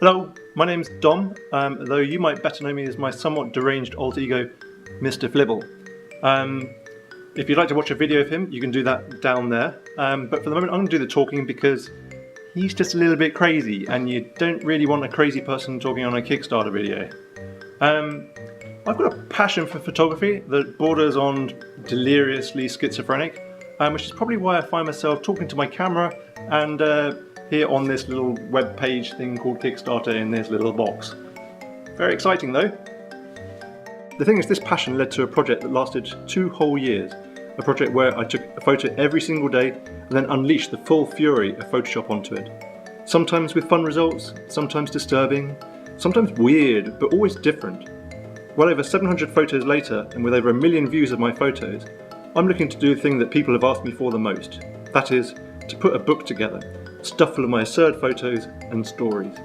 Hello, my name's Dom, though you might better know me as my somewhat deranged alter ego, Mr. Flibble. If you'd like to watch a video of him, you can do that down there. But for the moment, I'm going to do the talking because he's just a little bit crazy, and you don't really want a crazy person talking on a Kickstarter video. I've got a passion for photography that borders on deliriously schizophrenic, which is probably why I find myself talking to my camera and here on this little web page thing called Kickstarter in this little box. Very exciting though. The thing is, this passion led to a project that lasted 2 whole years. A project where I took a photo every single day and then unleashed the full fury of Photoshop onto it. Sometimes with fun results, sometimes disturbing, sometimes weird, but always different. Well over 700 photos later, and with over 1 million views of my photos, I'm looking to do the thing that people have asked me for the most. That is, to put a book together, stuffed full of my absurd photos and stories.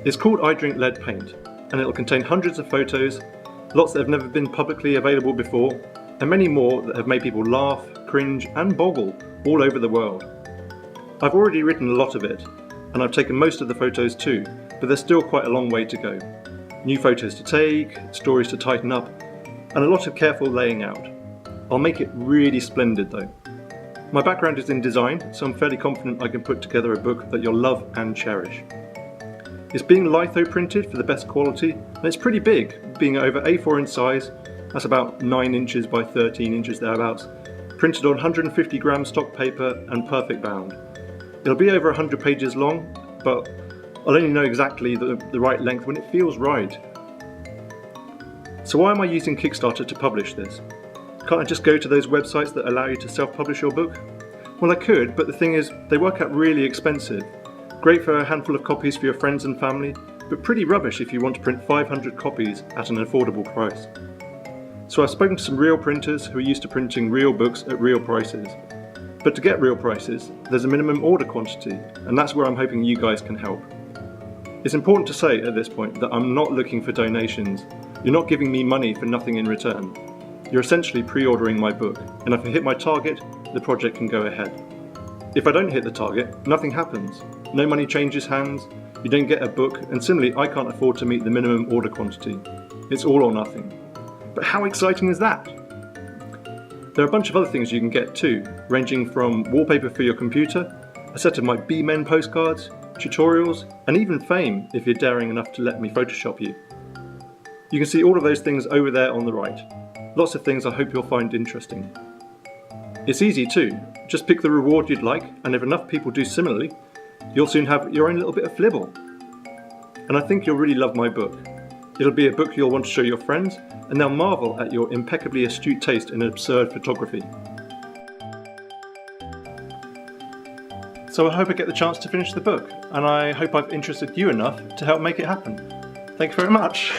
It's called I Drink Lead Paint, and it'll contain hundreds of photos, lots that have never been publicly available before, and many more that have made people laugh, cringe and boggle all over the world. I've already written a lot of it, and I've taken most of the photos too, but there's still quite a long way to go. New photos to take, stories to tighten up, and a lot of careful laying out. I'll make it really splendid though. My background is in design, so I'm fairly confident I can put together a book that you'll love and cherish. It's being litho printed for the best quality, and it's pretty big, being over A4 in size, that's about 9 inches by 13 inches thereabouts, printed on 150 gram stock paper and perfect bound. It'll be over 100 pages long, but I'll only know exactly the right length when it feels right. So why am I using Kickstarter to publish this? Can't I just go to those websites that allow you to self-publish your book? Well, I could, but the thing is, they work out really expensive. Great for a handful of copies for your friends and family, but pretty rubbish if you want to print 500 copies at an affordable price. So I've spoken to some real printers who are used to printing real books at real prices. But to get real prices, there's a minimum order quantity, and that's where I'm hoping you guys can help. It's important to say at this point that I'm not looking for donations. You're not giving me money for nothing in return. You're essentially pre-ordering my book, and if I hit my target, the project can go ahead. If I don't hit the target, nothing happens. No money changes hands, you don't get a book, and similarly I can't afford to meet the minimum order quantity. It's all or nothing. But how exciting is that? There are a bunch of other things you can get too, ranging from wallpaper for your computer, a set of my B-Men postcards, tutorials, and even fame if you're daring enough to let me Photoshop you. You can see all of those things over there on the right. Lots of things I hope you'll find interesting. It's easy too, just pick the reward you'd like, and if enough people do similarly, you'll soon have your own little bit of flibble. And I think you'll really love my book. It'll be a book you'll want to show your friends, and they'll marvel at your impeccably astute taste in absurd photography. So I hope I get the chance to finish the book, and I hope I've interested you enough to help make it happen. Thank you very much.